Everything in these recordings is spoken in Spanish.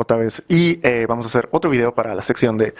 otra vez y vamos a hacer otro video para la sección de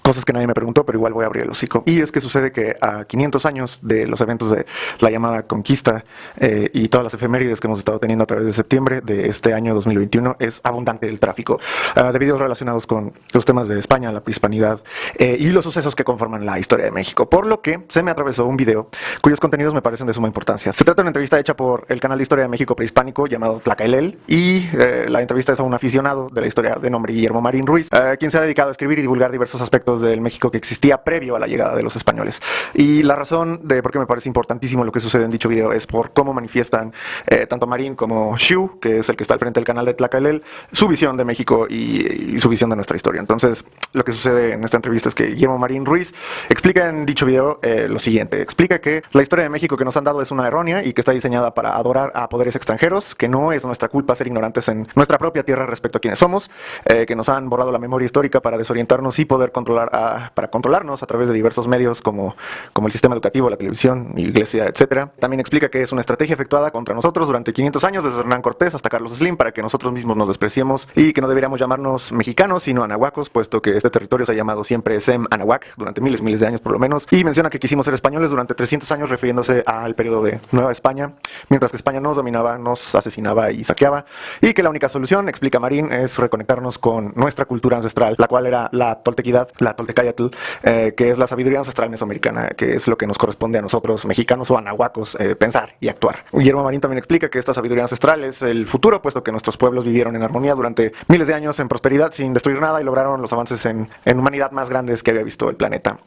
cosas que nadie me preguntó, pero igual voy a abrir el hocico. Y es que sucede que a 500 años de los eventos de la llamada conquista y todas las efemérides que hemos estado teniendo a través de septiembre de este año 2021, es abundante el tráfico de videos relacionados con los temas de España, la prehispanidad y los sucesos que conforman la historia de México. Por lo que se me atravesó un video cuyos contenidos me parecen de suma importancia. Se trata de una entrevista hecha por el canal de historia de México prehispánico llamado Tlacaelel y la entrevista es a un aficionado de la historia de nombre Guillermo Marín Ruiz, quien se ha dedicado a escribir y divulgar diversos aspectos del México que existía previo a la llegada de los españoles. Y la razón de por qué me parece importantísimo lo que sucede en dicho video es por cómo manifiestan tanto Marín como Xu, que es el que está al frente del canal de Tlacaelel, su visión de México y su visión de nuestra historia. Entonces, lo que sucede en esta entrevista es que Guillermo Marín Ruiz explica en dicho video lo siguiente. Explica que la historia de México que nos han dado es una errónea y que está diseñada para adorar a poderes extranjeros, que no es nuestra culpa ser ignorantes en nuestra propia tierra respecto a quiénes somos, que nos han borrado la memoria histórica para desorientarnos y poder para controlarnos a través de diversos medios como el sistema educativo, la televisión, iglesia, etc. También explica que es una estrategia efectuada contra nosotros durante 500 años, desde Hernán Cortés hasta Carlos Slim, para que nosotros mismos nos despreciemos y que no deberíamos llamarnos mexicanos, sino anahuacos, puesto que este territorio se ha llamado siempre Sem Anahuac durante miles de años por lo menos, y menciona que quisimos ser españoles durante 300 años refiriéndose al periodo de Nueva España, mientras que España nos dominaba, nos asesinaba y saqueaba, y que la única solución, explica Marín, es reconectarnos con nuestra cultura ancestral, la cual era la toltequidad, la toltecayatl, que es la sabiduría ancestral mesoamericana, que es lo que nos corresponde a nosotros, mexicanos o anahuacos, pensar y actuar. Guillermo Marín también explica que esta sabiduría ancestral es el futuro, puesto que nuestros pueblos vivieron en armonía durante miles de años en prosperidad sin destruir nada y lograron los avances en humanidad más grandes que había visto el planeta.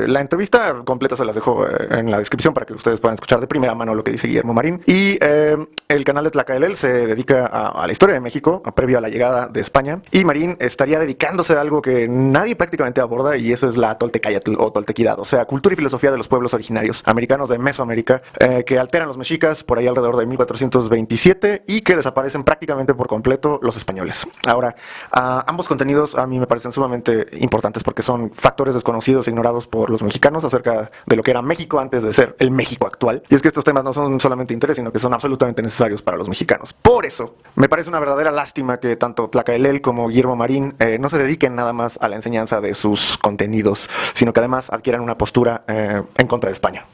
La entrevista completa se las dejo en la descripción para que ustedes puedan escuchar de primera mano lo que dice Guillermo Marín. Y el canal de Tlacaelel se dedica a la historia de México, previo a la llegada de España, y Marín estaría dedicándose a algo que nadie prácticamente aborda, y eso es la toltecayatl o toltequidad, o sea, cultura y filosofía de los pueblos originarios americanos de Mesoamérica, que alteran los mexicas por ahí alrededor de 1427 y que desaparecen prácticamente por completo los españoles. Ahora, ambos contenidos a mí me parecen sumamente importantes porque son factores desconocidos e ignorados por los mexicanos acerca de lo que era México antes de ser el México actual. Y es que estos temas no son solamente interés, sino que son absolutamente necesarios para los mexicanos. Por eso, me parece una verdadera lástima que tanto Tlacaelel como Guillermo Marín no se dediquen nada más a la enseñanza de sus contenidos, sino que además adquieran una postura en contra de España.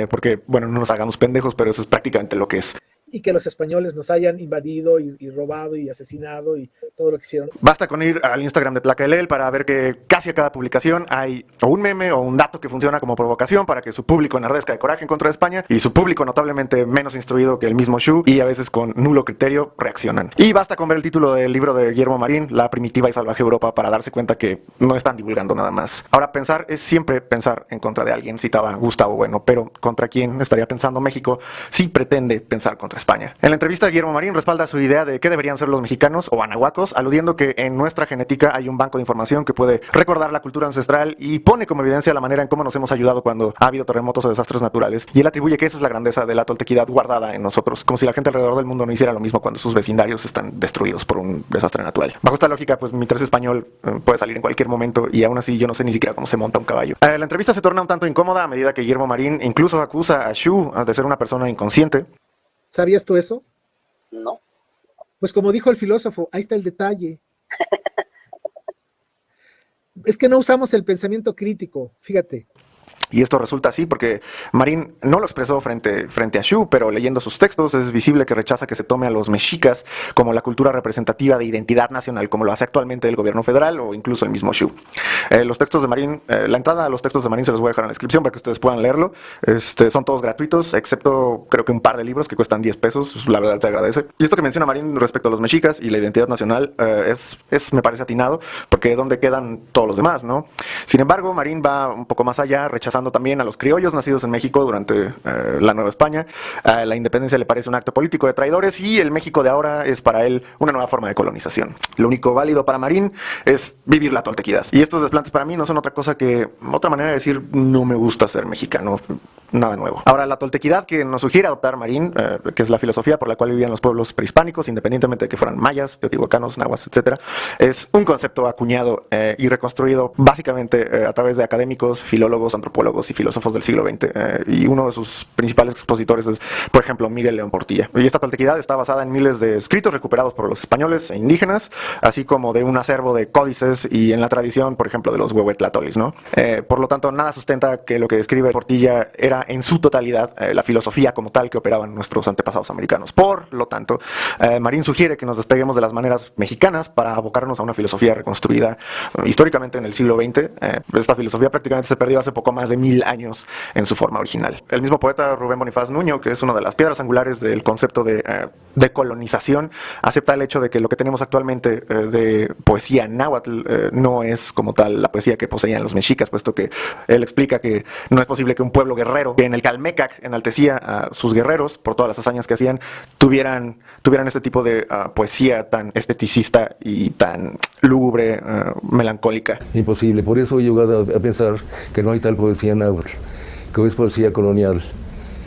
Porque, bueno, no nos hagamos pendejos, pero eso es prácticamente lo que es. Y que los españoles nos hayan invadido y robado y asesinado y todo lo que hicieron. Basta con ir al Instagram de Tlacaelel para ver que casi a cada publicación hay o un meme o un dato que funciona como provocación para que su público enardezca de coraje en contra de España, y su público notablemente menos instruido que el mismo Xu y a veces con nulo criterio reaccionan. Y basta con ver el título del libro de Guillermo Marín, La primitiva y salvaje Europa, para darse cuenta que no están divulgando nada más. Ahora, pensar es siempre pensar en contra de alguien, citaba Gustavo Bueno, pero ¿contra quién estaría pensando México si pretende pensar contra España? En la entrevista, Guillermo Marín respalda su idea de qué deberían ser los mexicanos o anahuacos, aludiendo que en nuestra genética hay un banco de información que puede recordar la cultura ancestral y pone como evidencia la manera en cómo nos hemos ayudado cuando ha habido terremotos o desastres naturales, y él atribuye que esa es la grandeza de la toltequidad guardada en nosotros, como si la gente alrededor del mundo no hiciera lo mismo cuando sus vecindarios están destruidos por un desastre natural. Bajo esta lógica, pues mi tercio español puede salir en cualquier momento y aún así yo no sé ni siquiera cómo se monta un caballo. La entrevista se torna un tanto incómoda a medida que Guillermo Marín incluso acusa a Xu de ser una persona inconsciente. ¿Sabías tú eso? No. Pues como dijo el filósofo, ahí está el detalle. Es que no usamos el pensamiento crítico, fíjate. Y esto resulta así porque Marín no lo expresó frente a Xu, pero leyendo sus textos es visible que rechaza que se tome a los mexicas como la cultura representativa de identidad nacional, como lo hace actualmente el gobierno federal o incluso el mismo Xu. Los textos de Marín, la entrada a los textos de Marín se los voy a dejar en la descripción para que ustedes puedan leerlo. Son todos gratuitos, excepto creo que un par de libros que cuestan 10 pesos, la verdad te agradece. Y esto que menciona Marín respecto a los mexicas y la identidad nacional me parece atinado, porque ¿dónde quedan todos los demás, no? Sin embargo, Marín va un poco más allá, rechazando también a los criollos nacidos en México durante la Nueva España. La independencia le parece un acto político de traidores y el México de ahora es para él una nueva forma de colonización. Lo único válido para Marín es vivir la toltequidad. Y estos desplantes para mí no son otra cosa que otra manera de decir no me gusta ser mexicano. Nada nuevo. Ahora, la toltequidad que nos sugiere adoptar Marín, que es la filosofía por la cual vivían los pueblos prehispánicos, independientemente de que fueran mayas, teotihuacanos, nahuas, etc., es un concepto acuñado y reconstruido básicamente a través de académicos, filólogos, antropólogos, antropólogos y filósofos del siglo XX, y uno de sus principales expositores es, por ejemplo, Miguel León Portilla. Y esta toltequidad está basada en miles de escritos recuperados por los españoles e indígenas, así como de un acervo de códices y en la tradición, por ejemplo, de los huehuetlatolis, ¿no? Por lo tanto, nada sustenta que lo que describe Portilla era en su totalidad la filosofía como tal que operaban nuestros antepasados americanos. Por lo tanto, Marín sugiere que nos despeguemos de las maneras mexicanas para abocarnos a una filosofía reconstruida históricamente en el siglo XX. Esta filosofía prácticamente se perdió hace poco más de 1000 años en su forma original. El mismo poeta Rubén Bonifaz Nuño, que es una de las piedras angulares del concepto de decolonización, acepta el hecho de que lo que tenemos actualmente de poesía náhuatl no es como tal la poesía que poseían los mexicas, puesto que él explica que no es posible que un pueblo guerrero, que en el Calmecac enaltecía a sus guerreros por todas las hazañas que hacían, tuvieran este tipo de poesía tan esteticista y tan lúgubre, melancólica. Imposible. Por eso he llegado a pensar que no hay tal poesía náhuatl, que es poesía colonial,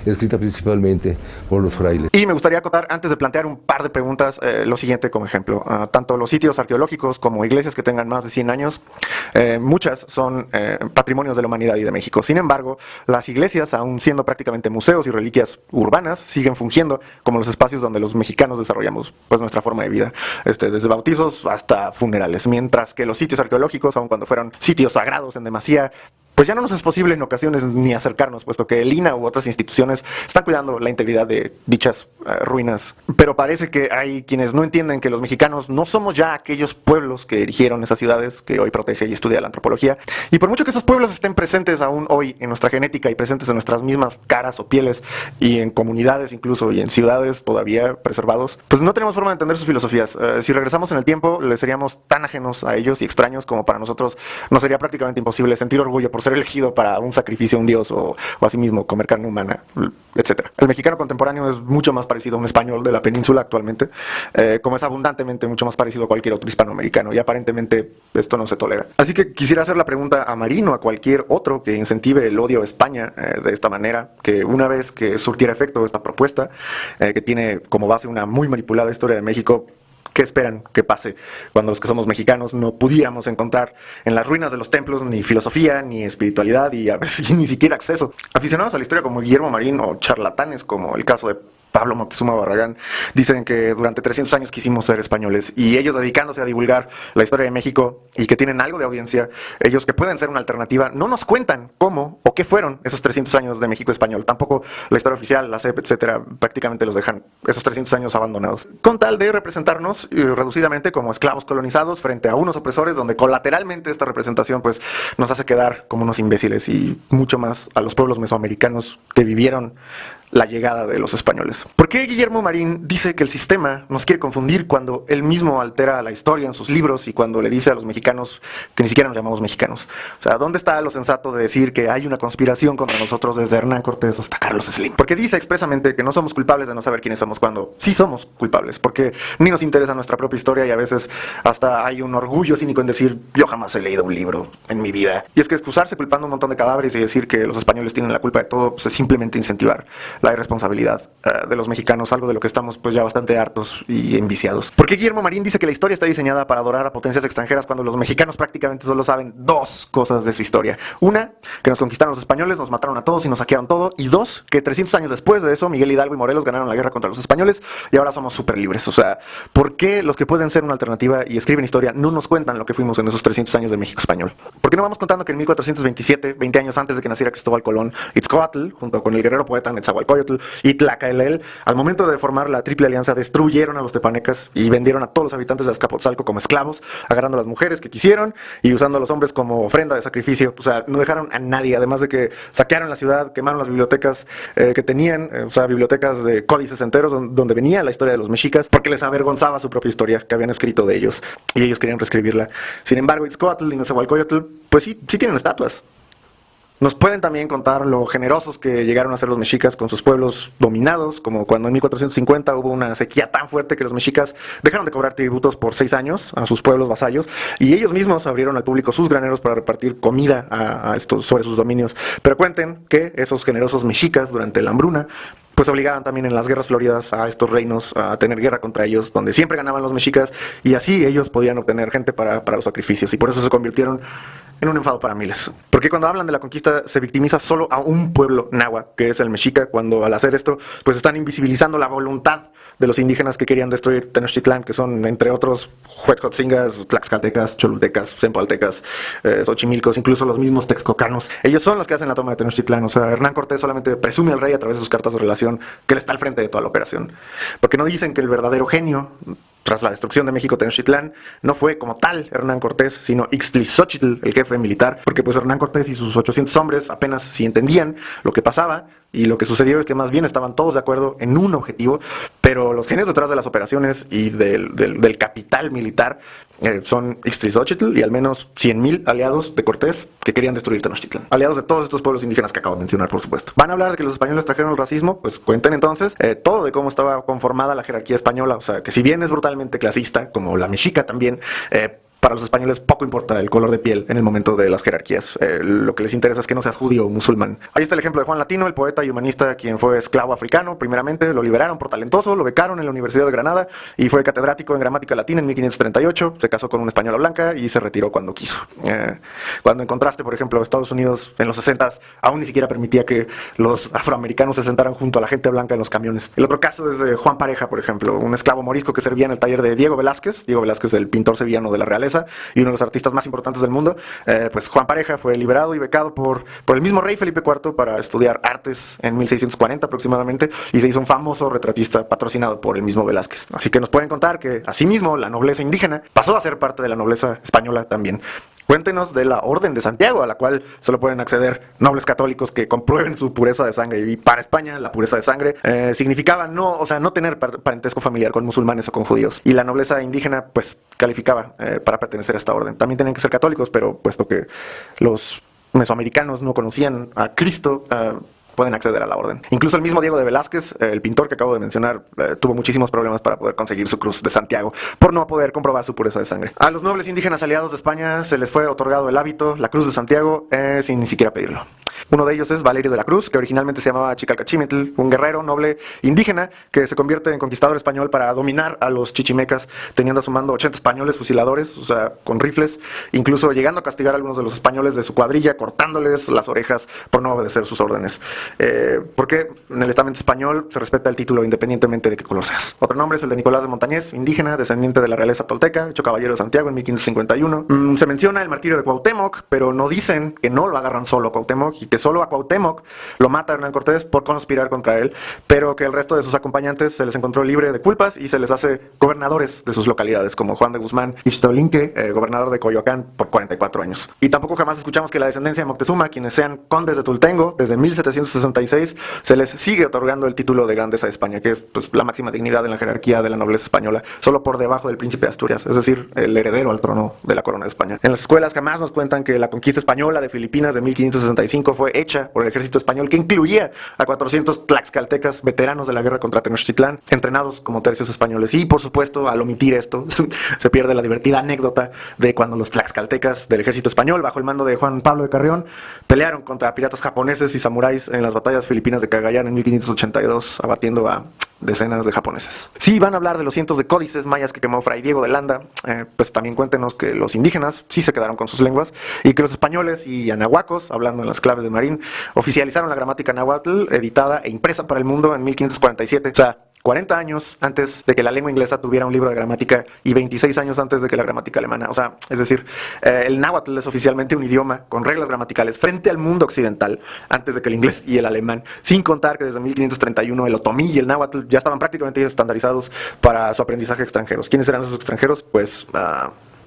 escrita principalmente por los frailes. Y me gustaría acotar, antes de plantear un par de preguntas, lo siguiente como ejemplo. Tanto los sitios arqueológicos como iglesias que tengan más de 100 años, muchas son patrimonios de la humanidad y de México. Sin embargo, las iglesias, aún siendo prácticamente museos y reliquias urbanas, siguen fungiendo como los espacios donde los mexicanos desarrollamos pues nuestra forma de vida, desde bautizos hasta funerales. Mientras que los sitios arqueológicos, aun cuando fueron sitios sagrados en demasía, pues ya no nos es posible en ocasiones ni acercarnos, puesto que el INAH u otras instituciones están cuidando la integridad de dichas ruinas. Pero parece que hay quienes no entienden que los mexicanos no somos ya aquellos pueblos que erigieron esas ciudades que hoy protege y estudia la antropología. Y por mucho que esos pueblos estén presentes aún hoy en nuestra genética y presentes en nuestras mismas caras o pieles y en comunidades incluso y en ciudades todavía preservados, pues no tenemos forma de entender sus filosofías. Si regresamos en el tiempo, les seríamos tan ajenos a ellos y extraños como para nosotros nos sería prácticamente imposible sentir orgullo por ser elegido para un sacrificio a un dios o así mismo comer carne humana, etc. El mexicano contemporáneo es mucho más parecido a un español de la península actualmente, como es abundantemente mucho más parecido a cualquier otro hispanoamericano, y aparentemente esto no se tolera. Así que quisiera hacer la pregunta a Marín o a cualquier otro que incentive el odio a España de esta manera, que una vez que surtiera efecto esta propuesta, que tiene como base una muy manipulada historia de México, ¿qué esperan que pase cuando los que somos mexicanos no pudiéramos encontrar en las ruinas de los templos ni filosofía, ni espiritualidad y a veces ni siquiera acceso? Aficionados a la historia como Guillermo Marín o charlatanes como el caso de Pablo Moctezuma Barragán dicen que durante 300 años quisimos ser españoles, y ellos dedicándose a divulgar la historia de México y que tienen algo de audiencia, ellos que pueden ser una alternativa, no nos cuentan cómo o qué fueron esos 300 años de México español. Tampoco la historia oficial, la SEP, etcétera, prácticamente los dejan esos 300 años abandonados, con tal de representarnos reducidamente como esclavos colonizados frente a unos opresores, donde colateralmente esta representación pues nos hace quedar como unos imbéciles, y mucho más a los pueblos mesoamericanos que vivieron la llegada de los españoles. ¿Por qué Guillermo Marín dice que el sistema nos quiere confundir cuando él mismo altera la historia en sus libros y cuando le dice a los mexicanos que ni siquiera nos llamamos mexicanos? O sea, ¿dónde está lo sensato de decir que hay una conspiración contra nosotros desde Hernán Cortés hasta Carlos Slim? Porque dice expresamente que no somos culpables de no saber quiénes somos, cuando sí somos culpables, porque ni nos interesa nuestra propia historia, y a veces hasta hay un orgullo cínico en decir yo jamás he leído un libro en mi vida. Y es que excusarse culpando un montón de cadáveres y decir que los españoles tienen la culpa de todo, pues es simplemente incentivar la irresponsabilidad de los mexicanos, algo de lo que estamos pues ya bastante hartos y enviciados. ¿Por qué Guillermo Marín dice que la historia está diseñada para adorar a potencias extranjeras cuando los mexicanos prácticamente solo saben dos cosas de su historia? Una, que nos conquistaron los españoles, nos mataron a todos y nos saquearon todo, y dos, que 300 años después de eso Miguel Hidalgo y Morelos ganaron la guerra contra los españoles y ahora somos súper libres. O sea, ¿por qué los que pueden ser una alternativa y escriben historia no nos cuentan lo que fuimos en esos 300 años de México español? ¿Por qué no vamos contando que en 1427, 20 años antes de que naciera Cristóbal Colón, Itzcoatl, junto con el guerrero poeta Netzahualcóyotl y Tlacaelel, al momento de formar la Triple Alianza, destruyeron a los tepanecas y vendieron a todos los habitantes de Azcapotzalco como esclavos, agarrando a las mujeres que quisieron y usando a los hombres como ofrenda de sacrificio? O sea, no dejaron a nadie, además de que saquearon la ciudad, quemaron las bibliotecas que tenían, o sea, bibliotecas de códices enteros donde venía la historia de los mexicas, porque les avergonzaba su propia historia que habían escrito de ellos y ellos querían reescribirla. Sin embargo, Itzcoatl y Netzahualcóyotl, pues sí tienen estatuas. Nos pueden también contar lo generosos que llegaron a ser los mexicas con sus pueblos dominados, como cuando en 1450 hubo una sequía tan fuerte que los mexicas dejaron de cobrar tributos por 6 años a sus pueblos vasallos, y ellos mismos abrieron al público sus graneros para repartir comida a estos sobre sus dominios. Pero cuenten que esos generosos mexicas durante la hambruna pues obligaban también en las guerras floridas a estos reinos a tener guerra contra ellos, donde siempre ganaban los mexicas, y así ellos podían obtener gente para los sacrificios, y por eso se convirtieron en un enfado para miles. Porque cuando hablan de la conquista se victimiza solo a un pueblo náhuatl, que es el mexica, cuando al hacer esto pues están invisibilizando la voluntad de los indígenas que querían destruir Tenochtitlán, que son entre otros Huexotzingas, Tlaxcaltecas, Cholultecas, Cempaltecas, Xochimilcos, incluso los mismos texcocanos. Ellos son los que hacen la toma de Tenochtitlán. O sea, Hernán Cortés solamente presume al rey a través de sus cartas de relación que él está al frente de toda la operación, porque no dicen que el verdadero genio tras la destrucción de México Tenochtitlán no fue como tal Hernán Cortés, sino Ixtlilxóchitl, el jefe militar, porque pues Hernán Cortés y sus 800 hombres apenas si entendían lo que pasaba, y lo que sucedió es que más bien estaban todos de acuerdo en un objetivo, pero los genios detrás de las operaciones y del capital militar son Ixtlilxóchitl y al menos 100,000 aliados de Cortés que querían destruir Tenochtitlán. Aliados de todos estos pueblos indígenas que acabo de mencionar, por supuesto. ¿Van a hablar de que los españoles trajeron el racismo? Pues cuenten entonces todo de cómo estaba conformada la jerarquía española. O sea, que si bien es brutalmente clasista, como la mexica también, para los españoles poco importa el color de piel en el momento de las jerarquías. Lo que les interesa es que no seas judío o musulmán. Ahí está el ejemplo de Juan Latino, el poeta y humanista, quien fue esclavo africano. Primeramente lo liberaron por talentoso, lo becaron en la Universidad de Granada y fue catedrático en gramática latina en 1538. Se casó con una española blanca y se retiró cuando quiso. Cuando en contraste, por ejemplo, Estados Unidos en los 60s aún ni siquiera permitía que los afroamericanos se sentaran junto a la gente blanca en los camiones. El otro caso es Juan Pareja, por ejemplo, un esclavo morisco que servía en el taller de Diego Velázquez, el pintor sevillano de la realeza y uno de los artistas más importantes del mundo. Pues Juan Pareja fue liberado y becado por el mismo rey Felipe IV para estudiar artes en 1640 aproximadamente, y se hizo un famoso retratista patrocinado por el mismo Velázquez. Así que nos pueden contar que asimismo la nobleza indígena pasó a ser parte de la nobleza española también. Cuéntenos de la Orden de Santiago, a la cual solo pueden acceder nobles católicos que comprueben su pureza de sangre. Y para España, la pureza de sangre significaba no tener parentesco familiar con musulmanes o con judíos. Y la nobleza indígena, pues, calificaba para pertenecer a esta orden. También tenían que ser católicos, pero puesto que los mesoamericanos no conocían a Cristo, pueden acceder a la orden. Incluso el mismo Diego de Velázquez, el pintor que acabo de mencionar, tuvo muchísimos problemas para poder conseguir su cruz de Santiago, por no poder comprobar su pureza de sangre. A los nobles indígenas aliados de España se les fue otorgado el hábito, la cruz de Santiago, sin ni siquiera pedirlo. Uno de ellos es Valerio de la Cruz, que originalmente se llamaba Chicalcachimitl, un guerrero noble indígena que se convierte en conquistador español para dominar a los chichimecas, teniendo a su mando 80 españoles fusiladores, o sea, con rifles, incluso llegando a castigar a algunos de los españoles de su cuadrilla, cortándoles las orejas por no obedecer sus órdenes. Porque en el estamento español se respeta el título independientemente de qué color seas. Otro nombre es el de Nicolás de Montañés, indígena, descendiente de la realeza tolteca, hecho caballero de Santiago en 1551. Se menciona el martirio de Cuauhtémoc, pero no dicen que no lo agarran solo a Cuauhtémoc y que solo a Cuauhtémoc lo mata Hernán Cortés por conspirar contra él, pero que el resto de sus acompañantes se les encontró libre de culpas y se les hace gobernadores de sus localidades, como Juan de Guzmán Ixtolinque, gobernador de Coyoacán por 44 años. Y tampoco jamás escuchamos que la descendencia de Moctezuma, quienes sean condes de Tultengo, desde 1766, se les sigue otorgando el título de grandeza de España, que es pues, la máxima dignidad en la jerarquía de la nobleza española, solo por debajo del príncipe de Asturias, es decir, el heredero al trono de la corona de España. En las escuelas jamás nos cuentan que la conquista española de Filipinas de 1565 fue hecha por el ejército español, que incluía a 400 tlaxcaltecas veteranos de la guerra contra Tenochtitlán, entrenados como tercios españoles. Y por supuesto, al omitir esto, se pierde la divertida anécdota de cuando los tlaxcaltecas del ejército español, bajo el mando de Juan Pablo de Carrión, pelearon contra piratas japoneses y samuráis en las batallas filipinas de Cagayán en 1582, abatiendo a decenas de japoneses. Sí, van a hablar de los cientos de códices mayas que quemó Fray Diego de Landa, pues también cuéntenos que los indígenas sí se quedaron con sus lenguas y que los españoles y anahuacos, hablando en las claves de Marín, oficializaron la gramática náhuatl, editada e impresa para el mundo en 1547. O sea, 40 años antes de que la lengua inglesa tuviera un libro de gramática y 26 años antes de que la gramática alemana. O sea, es decir, el náhuatl es oficialmente un idioma con reglas gramaticales frente al mundo occidental antes de que el inglés y el alemán, sin contar que desde 1531 el otomí y el náhuatl ya estaban prácticamente estandarizados para su aprendizaje extranjeros. ¿Quiénes eran esos extranjeros? Pues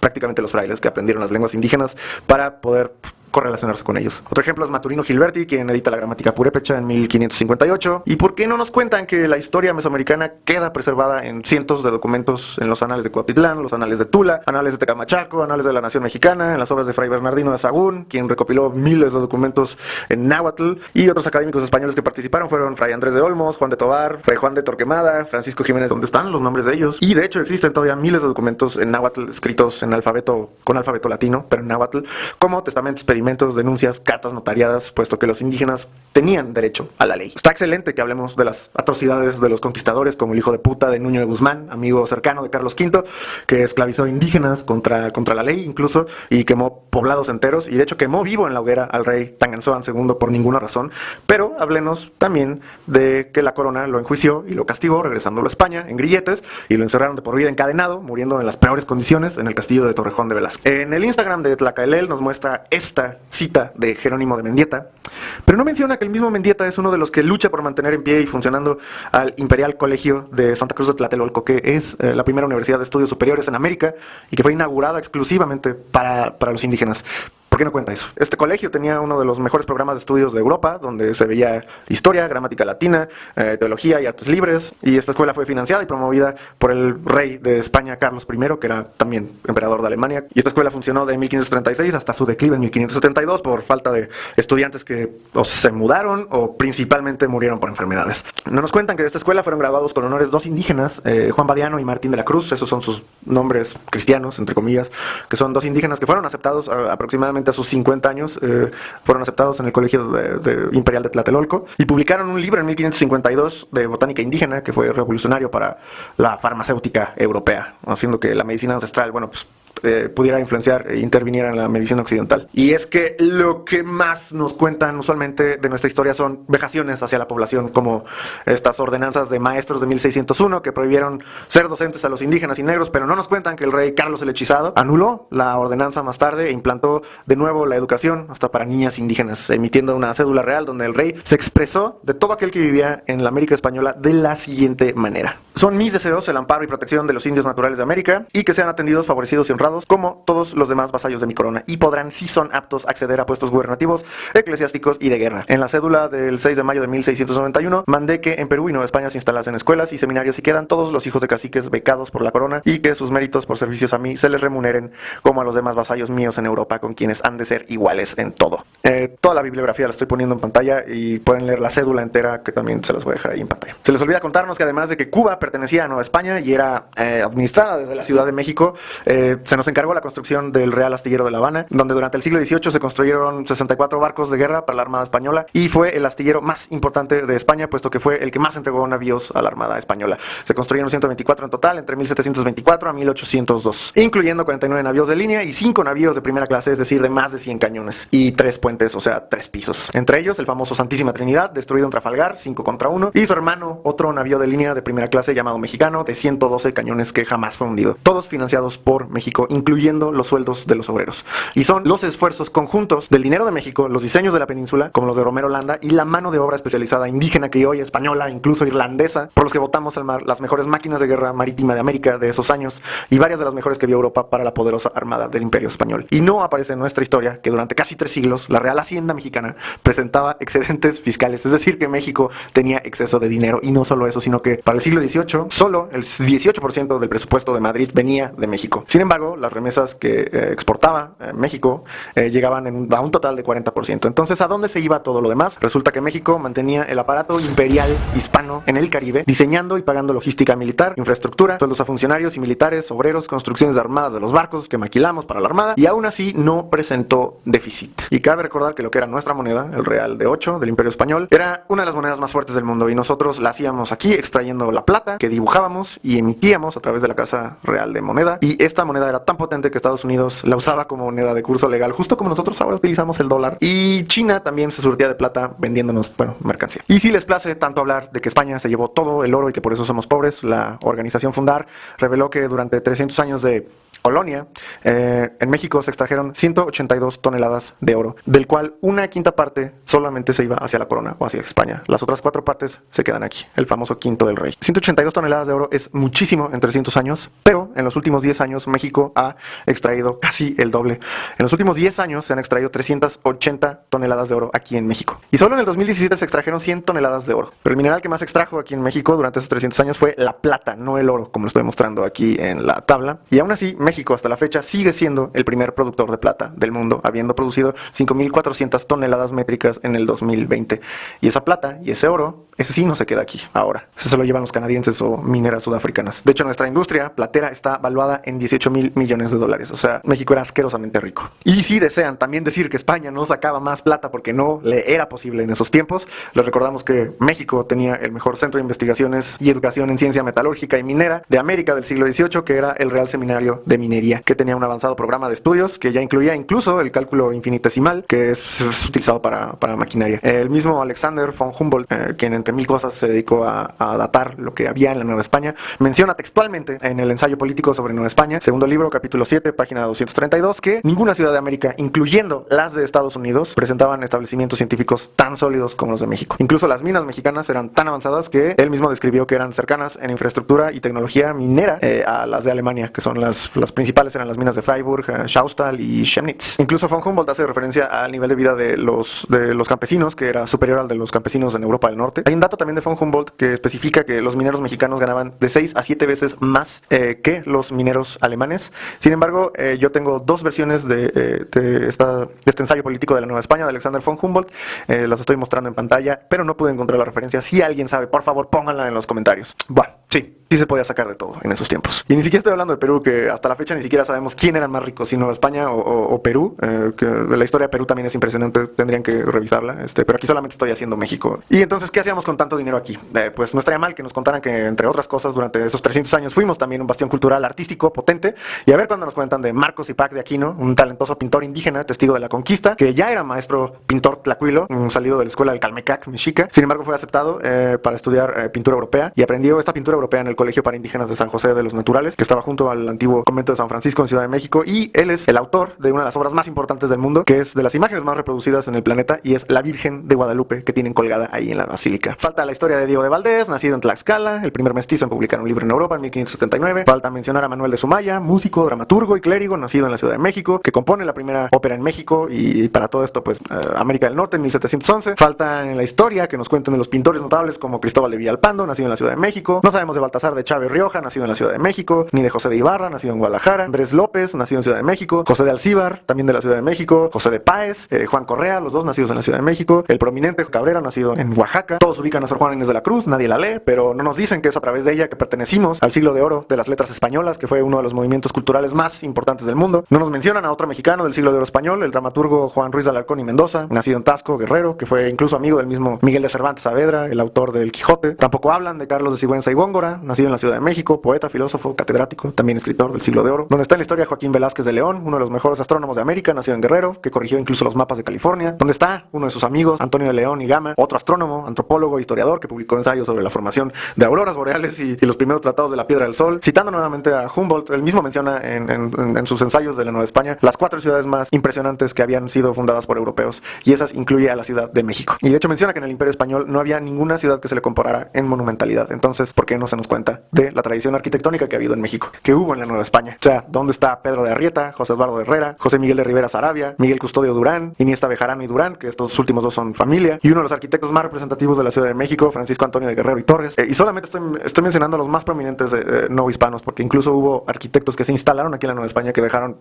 prácticamente los frailes que aprendieron las lenguas indígenas para poder correlacionarse con ellos. Otro ejemplo es Maturino Gilberti, quien edita la gramática purépecha en 1558. ¿Y por qué no nos cuentan que la historia mesoamericana queda preservada en cientos de documentos en los anales de Cuautitlán, los anales de Tula, anales de Tecamachaco, anales de la Nación Mexicana, en las obras de Fray Bernardino de Sahagún, quien recopiló miles de documentos en náhuatl, y otros académicos españoles que participaron fueron Fray Andrés de Olmos, Juan de Tobar, Fray Juan de Torquemada, Francisco Jiménez, donde están los nombres de ellos. Y de hecho existen todavía miles de documentos en náhuatl escritos en con alfabeto latino, pero en náhuatl, como testamentos, procedimientos, denuncias, cartas notariadas, puesto que los indígenas tenían derecho a la ley. Está excelente que hablemos de las atrocidades de los conquistadores, como el hijo de puta de Nuño de Guzmán, amigo cercano de Carlos V, que esclavizó indígenas contra la ley incluso, y quemó poblados enteros, y de hecho quemó vivo en la hoguera al rey Tanganzoan II por ninguna razón. Pero hablemos también de que la corona lo enjuició y lo castigó, regresándolo a España en grilletes, y lo encerraron de por vida encadenado, muriendo en las peores condiciones en el castillo de Torrejón de Velasco. En el Instagram de Tlacaelel nos muestra esta cita de Jerónimo de Mendieta, pero no menciona que el mismo Mendieta es uno de los que lucha por mantener en pie y funcionando al Imperial Colegio de Santa Cruz de Tlatelolco, que es la primera universidad de estudios superiores en América y que fue inaugurada exclusivamente para los indígenas. ¿Por qué no cuenta eso? Este colegio tenía uno de los mejores programas de estudios de Europa, donde se veía historia, gramática latina, teología y artes libres, y esta escuela fue financiada y promovida por el rey de España, Carlos I, que era también emperador de Alemania, y esta escuela funcionó de 1536 hasta su declive en 1572 por falta de estudiantes que o se mudaron o principalmente murieron por enfermedades. No nos cuentan que de esta escuela fueron graduados con honores dos indígenas, Juan Badiano y Martín de la Cruz, esos son sus nombres cristianos, entre comillas, que son dos indígenas que fueron aceptados aproximadamente a sus 50 años, fueron aceptados en el Colegio Imperial de Tlatelolco y publicaron un libro en 1552 de botánica indígena que fue revolucionario para la farmacéutica europea, haciendo que la medicina ancestral, pudiera influenciar e interviniera en la medicina occidental. Y es que lo que más nos cuentan usualmente de nuestra historia son vejaciones hacia la población, como estas ordenanzas de maestros de 1601 que prohibieron ser docentes a los indígenas y negros, pero no nos cuentan que el rey Carlos el Hechizado anuló la ordenanza más tarde e implantó de nuevo la educación hasta para niñas indígenas, emitiendo una cédula real donde el rey se expresó de todo aquel que vivía en la América española de la siguiente manera: son mis deseos el amparo y protección de los indios naturales de América y que sean atendidos, favorecidos y honrados como todos los demás vasallos de mi corona, y podrán, si son aptos, acceder a puestos gubernativos, eclesiásticos y de guerra. En la cédula del 6 de mayo de 1691 mandé que en Perú y Nueva España se instalasen escuelas y seminarios y quedan todos los hijos de caciques becados por la corona y que sus méritos por servicios a mí se les remuneren como a los demás vasallos míos en Europa, con quienes han de ser iguales en todo. Toda la bibliografía la estoy poniendo en pantalla y pueden leer la cédula entera, que también se las voy a dejar ahí en pantalla. Se les olvida contarnos que además de que Cuba pertenecía a Nueva España y era administrada desde la Ciudad de México, se nos encargó la construcción del Real Astillero de La Habana, donde durante el siglo XVIII se construyeron 64 barcos de guerra para la Armada Española y fue el astillero más importante de España, puesto que fue el que más entregó navíos a la Armada Española. Se construyeron 124 en total entre 1724 a 1802, incluyendo 49 navíos de línea y 5 navíos de primera clase, es decir, de más de 100 cañones, y 3 puentes, o sea, 3 pisos. Entre ellos, el famoso Santísima Trinidad, destruido en Trafalgar, 5 contra 1, y su hermano, otro navío de línea de primera clase llamado Mexicano, de 112 cañones que jamás fue hundido. Todos financiados por México, incluyendo los sueldos de los obreros. Y son los esfuerzos conjuntos del dinero de México, los diseños de la península, como los de Romero Landa, y la mano de obra especializada indígena, criolla, española, incluso irlandesa, por los que botamos al mar las mejores máquinas de guerra marítima de América de esos años, y varias de las mejores que vio Europa para la poderosa armada del Imperio Español. Y no aparece en nuestra historia que durante casi 3 siglos la Real Hacienda Mexicana presentaba excedentes fiscales, es decir, que México tenía exceso de dinero, y no solo eso, sino que para el siglo XVIII solo el 18% del presupuesto de Madrid venía de México. Sin embargo, las remesas que exportaba México llegaban a un total de 40%. Entonces, ¿a dónde se iba todo lo demás? Resulta que México mantenía el aparato imperial hispano en el Caribe, diseñando y pagando logística militar, infraestructura, sueldos a funcionarios y militares, obreros, construcciones de armadas de los barcos que maquilamos para la armada, y aún así no presentó déficit. Y cabe recordar que lo que era nuestra moneda, el real de 8 del Imperio Español, era una de las monedas más fuertes del mundo, y nosotros la hacíamos aquí extrayendo la plata que dibujábamos y emitíamos a través de la Casa Real de Moneda, y esta moneda era tan potente que Estados Unidos la usaba como moneda de curso legal, justo como nosotros ahora utilizamos el dólar, y China también se surtía de plata vendiéndonos, mercancía. Y si les place tanto hablar de que España se llevó todo el oro y que por eso somos pobres, la organización Fundar reveló que durante 300 años de colonia, en México se extrajeron 182 toneladas de oro, del cual una quinta parte solamente se iba hacia la corona o hacia España. Las otras 4 partes se quedan aquí, el famoso quinto del rey. 182 toneladas de oro es muchísimo en 300 años, pero en los últimos 10 años México ha extraído casi el doble. En los últimos 10 años se han extraído 380 toneladas de oro aquí en México. Y solo en el 2017 se extrajeron 100 toneladas de oro. Pero el mineral que más se extrajo aquí en México durante esos 300 años fue la plata, no el oro, como lo estoy mostrando aquí en la tabla. Y aún así, México hasta la fecha sigue siendo el primer productor de plata del mundo, habiendo producido 5.400 toneladas métricas en el 2020. Y esa plata y ese oro, ese sí no se queda aquí ahora. Ese se lo llevan los canadienses o mineras sudafricanas. De hecho, nuestra industria platera está valuada en 18,000 millones de dólares. O sea, México era asquerosamente rico. Y si desean también decir que España no sacaba más plata porque no le era posible en esos tiempos, les recordamos que México tenía el mejor centro de investigaciones y educación en ciencia metalúrgica y minera de América del siglo XVIII, que era el Real Seminario de Minería, que tenía un avanzado programa de estudios que ya incluía incluso el cálculo infinitesimal, que es utilizado para maquinaria. El mismo Alexander von Humboldt, quien entre mil cosas se dedicó a datar lo que había en la Nueva España, menciona textualmente en el ensayo político sobre Nueva España, segundo libro, capítulo 7, página 232, que ninguna ciudad de América, incluyendo las de Estados Unidos, presentaban establecimientos científicos tan sólidos como los de México. Incluso las minas mexicanas eran tan avanzadas que él mismo describió que eran cercanas en infraestructura y tecnología minera a las de Alemania, que son las principales, eran las minas de Freiburg, Shaustal y Chemnitz. Incluso von Humboldt hace referencia al nivel de vida de los campesinos, que era superior al de los campesinos en Europa del Norte. Hay un dato también de von Humboldt que especifica que los mineros mexicanos ganaban de 6 a 7 veces más que los mineros alemanes. Sin embargo, yo tengo dos versiones de este ensayo político de la Nueva España de Alexander von Humboldt. Las estoy mostrando en pantalla, pero no pude encontrar la referencia. Si alguien sabe, por favor, pónganla en los comentarios. Bueno, sí se podía sacar de todo en esos tiempos. Y ni siquiera estoy hablando de Perú, que hasta la fecha ni siquiera sabemos quién eran más ricos, si Nueva España o Perú, que la historia de Perú también es impresionante, tendrían que revisarla, pero aquí solamente estoy haciendo México. Y entonces, ¿qué hacíamos con tanto dinero aquí? Pues no estaría mal que nos contaran que, entre otras cosas, durante esos 300 años fuimos también un bastión cultural artístico potente, y a ver cuando nos cuentan de Marcos Ipac de Aquino, un talentoso pintor indígena, testigo de la conquista, que ya era maestro pintor tlacuilo, salido de la escuela del Calmecac, mexica. Sin embargo, fue aceptado para estudiar pintura europea, y aprendió esta pintura europea en el Colegio para Indígenas de San José de los Naturales, que estaba junto al antiguo convento de San Francisco en Ciudad de México, y él es el autor de una de las obras más importantes del mundo, que es de las imágenes más reproducidas en el planeta, y es la Virgen de Guadalupe, que tienen colgada ahí en la basílica. Falta la historia de Diego de Valdés, nacido en Tlaxcala, el primer mestizo en publicar un libro en Europa en 1579. Falta mencionar a Manuel de Sumaya, músico, dramaturgo y clérigo, nacido en la Ciudad de México, que compone la primera ópera en México, y para todo esto, pues, América del Norte en 1711. Falta en la historia que nos cuenten de los pintores notables como Cristóbal de Villalpando, nacido en la Ciudad de México. No sabemos de Baltasar de Chávez Rioja, nacido en la Ciudad de México, ni de José de Ibarra, nacido en Guadalajara, Andrés López, nacido en Ciudad de México, José de Alcíbar, también de la Ciudad de México, José de Páez, Juan Correa, los dos nacidos en la Ciudad de México, el prominente Cabrera, nacido en Oaxaca. Todos ubican a Sor Juana Inés de la Cruz, nadie la lee, pero no nos dicen que es a través de ella que pertenecimos al siglo de oro de las letras españolas, que fue uno de los movimientos culturales más importantes del mundo. No nos mencionan a otro mexicano del siglo de oro español, el dramaturgo Juan Ruiz de Alarcón y Mendoza, nacido en Tasco, Guerrero, que fue incluso amigo del mismo Miguel de Cervantes Saavedra, el autor del Quijote. Tampoco hablan de Carlos de Sigüenza y Góngora, nacido en la Ciudad de México, poeta, filósofo, catedrático, también escritor del siglo de oro. Donde está en la historia Joaquín Velázquez de León, uno de los mejores astrónomos de América, nacido en Guerrero, que corrigió incluso los mapas de California. Donde está uno de sus amigos, Antonio de León y Gama, otro astrónomo, antropólogo, historiador, que publicó ensayos sobre la formación de auroras boreales y los primeros tratados de la piedra del sol. Citando nuevamente a Humboldt, él mismo menciona en sus ensayos de la Nueva España las 4 ciudades más impresionantes que habían sido fundadas por europeos, y esas incluye a la Ciudad de México. Y de hecho menciona que en el Imperio Español no había ninguna ciudad que se le comparara en monumentalidad. Entonces, ¿por qué no se nos cuenta de la tradición arquitectónica que ha habido en México, que hubo en la Nueva España? O sea, ¿dónde está Pedro de Arrieta, José Eduardo de Herrera, José Miguel de Rivera Sarabia, Miguel Custodio Durán, Iniesta Bejarano y Durán, que estos últimos dos son familia, y uno de los arquitectos más representativos de la Ciudad de México, Francisco Antonio de Guerrero y Torres? Y solamente estoy mencionando a los más prominentes no hispanos, porque incluso hubo arquitectos que se instalaron aquí en la Nueva España que dejaron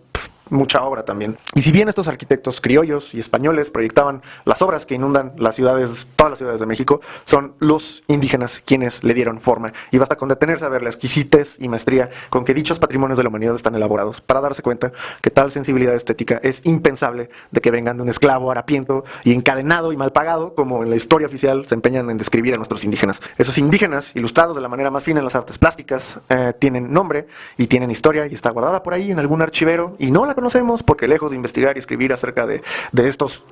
mucha obra también. Y si bien estos arquitectos criollos y españoles proyectaban las obras que inundan las ciudades, todas las ciudades de México, son los indígenas quienes le dieron forma. Y basta con detenerse a ver la exquisitez y maestría con que dichos patrimonios de la humanidad están elaborados para darse cuenta que tal sensibilidad estética es impensable de que vengan de un esclavo harapiento y encadenado y mal pagado, como en la historia oficial se empeñan en describir a nuestros indígenas. Esos indígenas, ilustrados de la manera más fina en las artes plásticas, tienen nombre y tienen historia, y está guardada por ahí en algún archivero, y no la conocemos porque, lejos de investigar y escribir acerca de estos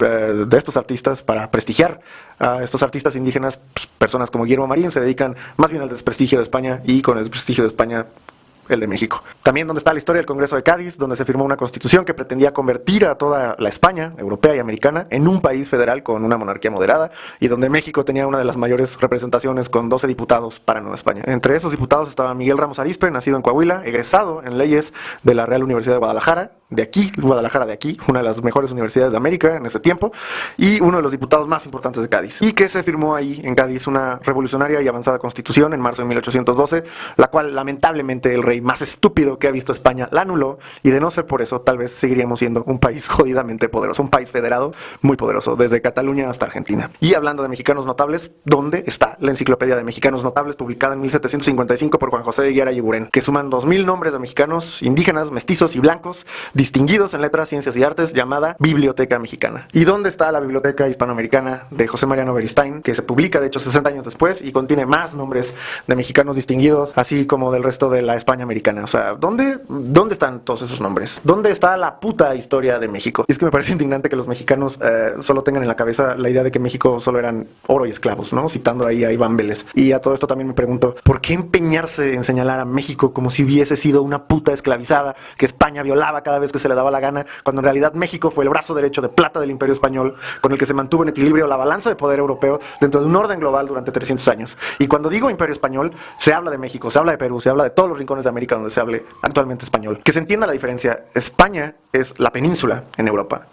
artistas para prestigiar a estos artistas indígenas, pues, personas como Guillermo Marín se dedican más bien al desprestigio de España, y con el desprestigio de España el de México. También donde está la historia del Congreso de Cádiz, donde se firmó una constitución que pretendía convertir a toda la España, europea y americana, en un país federal con una monarquía moderada, y donde México tenía una de las mayores representaciones con 12 diputados para Nueva España. Entre esos diputados estaba Miguel Ramos Arizpe, nacido en Coahuila, egresado en leyes de la Real Universidad de Guadalajara, de aquí, Guadalajara de aquí, una de las mejores universidades de América en ese tiempo, y uno de los diputados más importantes de Cádiz, y que se firmó ahí en Cádiz una revolucionaria y avanzada constitución en marzo de 1812, la cual lamentablemente el rey más estúpido que ha visto España la anuló, y de no ser por eso tal vez seguiríamos siendo un país jodidamente poderoso, un país federado muy poderoso, desde Cataluña hasta Argentina. Y hablando de mexicanos notables, ¿dónde está la enciclopedia de mexicanos notables publicada en 1755 por Juan José de Higuera y Eguren, que suman 2000 nombres de mexicanos, indígenas, mestizos y blancos, distinguidos en letras, ciencias y artes, llamada Biblioteca Mexicana? ¿Y dónde está la Biblioteca Hispanoamericana de José Mariano Beristain, que se publica de hecho 60 años después y contiene más nombres de mexicanos distinguidos, así como del resto de la España americana? O sea, ¿dónde están todos esos nombres? ¿Dónde está la puta historia de México? Y es que me parece indignante que los mexicanos solo tengan en la cabeza la idea de que México solo eran oro y esclavos, ¿no? Citando ahí a Iván Vélez. Y a todo esto también me pregunto, ¿por qué empeñarse en señalar a México como si hubiese sido una puta esclavizada que España violaba cada vez que se le daba la gana, cuando en realidad México fue el brazo derecho de plata del Imperio Español, con el que se mantuvo en equilibrio la balanza de poder europeo dentro de un orden global durante 300 años? Y cuando digo Imperio Español, se habla de México, se habla de Perú, se habla de todos los rincones de América donde se hable actualmente español. Que se entienda la diferencia: España es la península en Europa,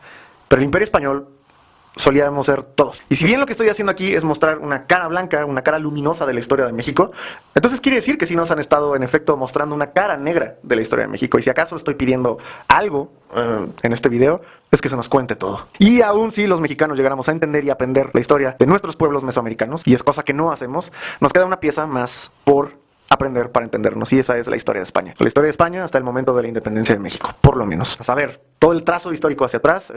pero el Imperio Español solíamos ser todos. Y si bien lo que estoy haciendo aquí es mostrar una cara blanca, una cara luminosa de la historia de México, entonces quiere decir que sí nos han estado en efecto mostrando una cara negra de la historia de México. Y si acaso estoy pidiendo algo en este video, es que se nos cuente todo. Y aún si los mexicanos llegáramos a entender y aprender la historia de nuestros pueblos mesoamericanos, y es cosa que no hacemos, nos queda una pieza más por aprender para entendernos, y esa es la historia de España. La historia de España hasta el momento de la independencia de México, por lo menos. A saber, todo el trazo histórico hacia atrás,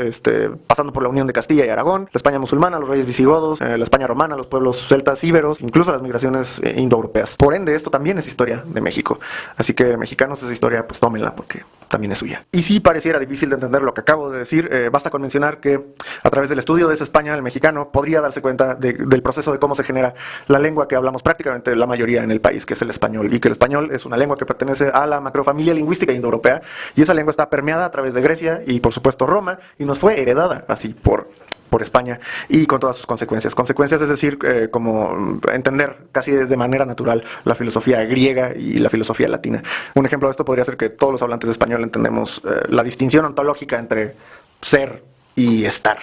pasando por la unión de Castilla y Aragón, la España musulmana, los reyes visigodos, la España romana, los pueblos celtas, íberos, incluso las migraciones indoeuropeas. Por ende, esto también es historia de México. Así que, mexicanos, esa historia, pues tómenla, porque también es suya. Y si pareciera difícil de entender lo que acabo de decir, basta con mencionar que a través del estudio de esa España, el mexicano podría darse cuenta del proceso de cómo se genera la lengua que hablamos prácticamente la mayoría en el país, que es el español, y que el español es una lengua que pertenece a la macrofamilia lingüística indoeuropea, y esa lengua está permeada a través de Grecia y por supuesto Roma, y nos fue heredada así por España, y con todas sus consecuencias. Consecuencias, es decir, como entender casi de manera natural la filosofía griega y la filosofía latina. Un ejemplo de esto podría ser que todos los hablantes de español entendemos la distinción ontológica entre ser y estar,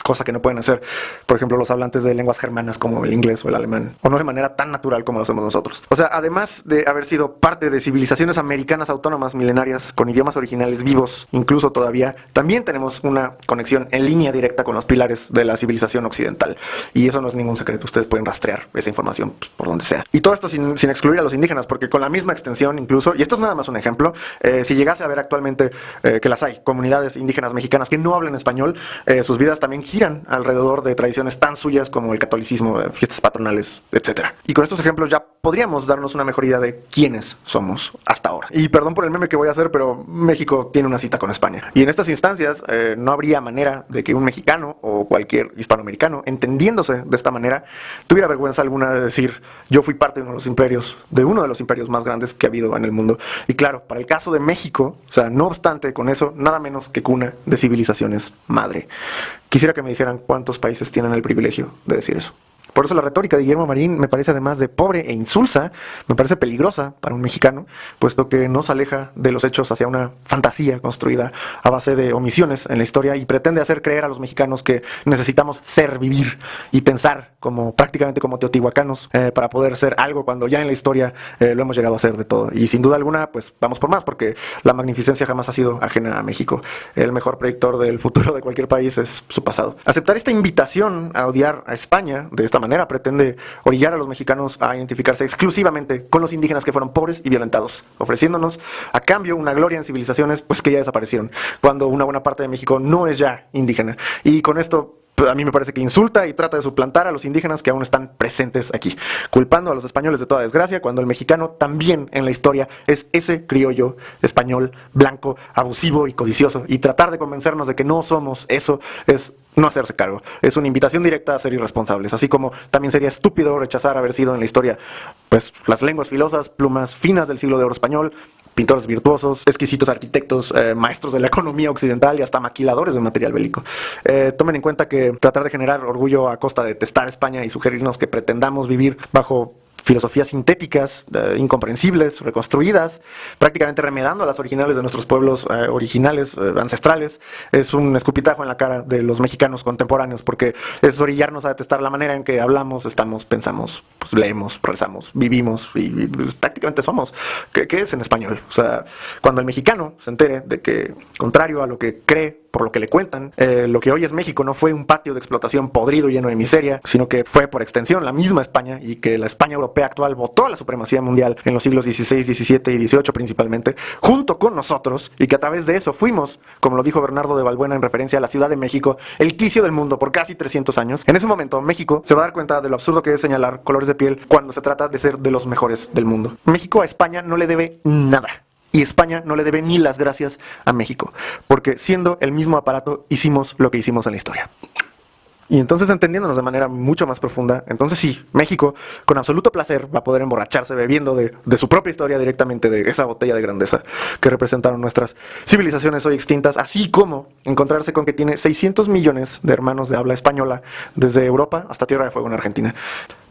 cosa que no pueden hacer, por ejemplo, los hablantes de lenguas germanas como el inglés o el alemán, o no de manera tan natural como lo hacemos nosotros. O sea, además de haber sido parte de civilizaciones americanas autónomas milenarias con idiomas originales vivos, incluso todavía, también tenemos una conexión en línea directa con los pilares de la civilización occidental. Y eso no es ningún secreto, ustedes pueden rastrear esa información pues, por donde sea. Y todo esto sin excluir a los indígenas, porque con la misma extensión incluso, y esto es nada más un ejemplo, si llegase a ver actualmente que las hay, comunidades indígenas mexicanas que no hablan español, sus vidas también giran alrededor de tradiciones tan suyas como el catolicismo, fiestas patronales, etc. Y con estos ejemplos ya podríamos darnos una mejor idea de quiénes somos hasta ahora. Y perdón por el meme que voy a hacer, pero México tiene una cita con España. Y en estas instancias no habría manera de que un mexicano o cualquier hispanoamericano, entendiéndose de esta manera, tuviera vergüenza alguna de decir: yo fui parte de uno de los imperios más grandes que ha habido en el mundo. Y claro, para el caso de México, o sea, no obstante con eso, nada menos que cuna de civilizaciones madre. Quisiera que me dijeran cuántos países tienen el privilegio de decir eso. Por eso la retórica de Guillermo Marín me parece, además de pobre e insulsa, me parece peligrosa para un mexicano, puesto que nos aleja de los hechos hacia una fantasía construida a base de omisiones en la historia, y pretende hacer creer a los mexicanos que necesitamos ser, vivir y pensar prácticamente como teotihuacanos para poder ser algo, cuando ya en la historia lo hemos llegado a ser de todo. Y sin duda alguna, pues vamos por más, porque la magnificencia jamás ha sido ajena a México. El mejor predictor del futuro de cualquier país es su pasado. Aceptar esta invitación a odiar a España de esta manera pretende orillar a los mexicanos a identificarse exclusivamente con los indígenas que fueron pobres y violentados, ofreciéndonos a cambio una gloria en civilizaciones pues que ya desaparecieron, cuando una buena parte de México no es ya indígena. Y con esto a mí me parece que insulta y trata de suplantar a los indígenas que aún están presentes aquí, culpando a los españoles de toda desgracia, cuando el mexicano también en la historia es ese criollo español, blanco, abusivo y codicioso, y tratar de convencernos de que no somos eso es no hacerse cargo. Es una invitación directa a ser irresponsables, así como también sería estúpido rechazar haber sido en la historia pues las lenguas filosas, plumas finas del siglo de oro español, pintores virtuosos, exquisitos arquitectos, maestros de la economía occidental y hasta maquiladores de material bélico. Tomen en cuenta que tratar de generar orgullo a costa de detestar España y sugerirnos que pretendamos vivir bajo filosofías sintéticas, incomprensibles, reconstruidas, prácticamente remedando a las originales de nuestros pueblos originales, ancestrales. Es un escupitajo en la cara de los mexicanos contemporáneos, porque es orillarnos a detestar la manera en que hablamos, estamos, pensamos, pues, leemos, rezamos, vivimos y pues, prácticamente somos. ¿Qué es en español? O sea, cuando el mexicano se entere de que, contrario a lo que cree, por lo que le cuentan, lo que hoy es México no fue un patio de explotación podrido lleno de miseria, sino que fue por extensión la misma España, y que la España europea actual votó a la supremacía mundial en los siglos XVI, XVII y XVIII principalmente, junto con nosotros, y que a través de eso fuimos, como lo dijo Bernardo de Balbuena en referencia a la Ciudad de México, el quicio del mundo por casi 300 años. En ese momento México se va a dar cuenta de lo absurdo que es señalar colores de piel cuando se trata de ser de los mejores del mundo. México a España no le debe nada. Y España no le debe ni las gracias a México, porque siendo el mismo aparato hicimos lo que hicimos en la historia. Y entonces, entendiéndonos de manera mucho más profunda, entonces sí, México con absoluto placer va a poder emborracharse bebiendo de su propia historia directamente, de esa botella de grandeza que representaron nuestras civilizaciones hoy extintas, así como encontrarse con que tiene 600 millones de hermanos de habla española desde Europa hasta Tierra de Fuego en Argentina.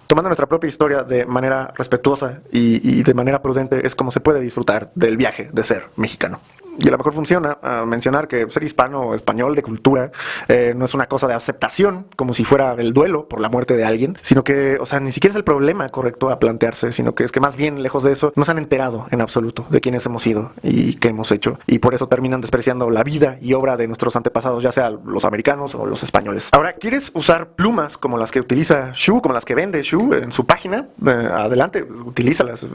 Tomando nuestra propia historia de manera respetuosa y de manera prudente es como se puede disfrutar del viaje de ser mexicano. Y a lo mejor funciona mencionar que ser hispano o español de cultura no es una cosa de aceptación, como si fuera el duelo por la muerte de alguien, sino que, o sea, ni siquiera es el problema correcto a plantearse, sino que es que más bien, lejos de eso, no se han enterado en absoluto de quiénes hemos sido y qué hemos hecho. Y por eso terminan despreciando la vida y obra de nuestros antepasados, ya sea los americanos o los españoles. Ahora, ¿quieres usar plumas como las que utiliza Shu, como las que vende Shu en su página? Adelante, utilízalas.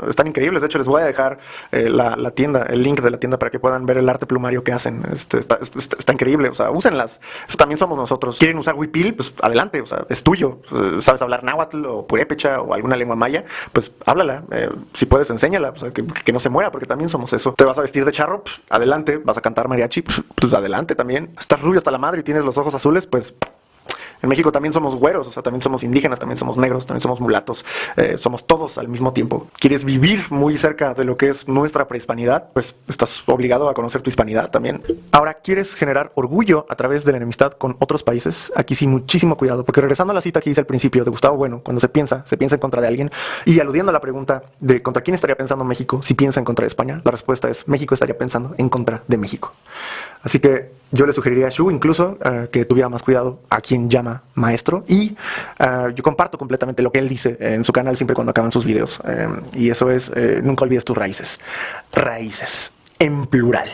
Están increíbles. De hecho, les voy a dejar la tienda, el link de la tienda para que puedan ver el arte plumario que hacen. Está increíble, o sea, úsenlas. Eso también somos nosotros. ¿Quieren usar huipil? Pues adelante, o sea, es tuyo. ¿Sabes hablar náhuatl o purépecha o alguna lengua maya? Pues háblala. Si puedes, enséñala, o sea, que no se muera, porque también somos eso. ¿Te vas a vestir de charro? Pues adelante. ¿Vas a cantar mariachi? Pues adelante también. ¿Estás rubio hasta la madre y tienes los ojos azules? Pues en México también somos güeros, o sea, también somos indígenas, también somos negros, también somos mulatos, somos todos al mismo tiempo. ¿Quieres vivir muy cerca de lo que es nuestra prehispanidad? Pues estás obligado a conocer tu hispanidad también. Ahora, ¿quieres generar orgullo a través de la enemistad con otros países? Aquí sí, muchísimo cuidado, porque regresando a la cita que hice al principio de Gustavo Bueno, cuando se piensa en contra de alguien, y aludiendo a la pregunta de contra quién estaría pensando México si piensa en contra de España, la respuesta es México estaría pensando en contra de México. Así que yo le sugeriría a Shu incluso que tuviera más cuidado a quien llama maestro, y yo comparto completamente lo que él dice en su canal siempre cuando acaban sus videos, y eso es nunca olvides tus raíces, en plural.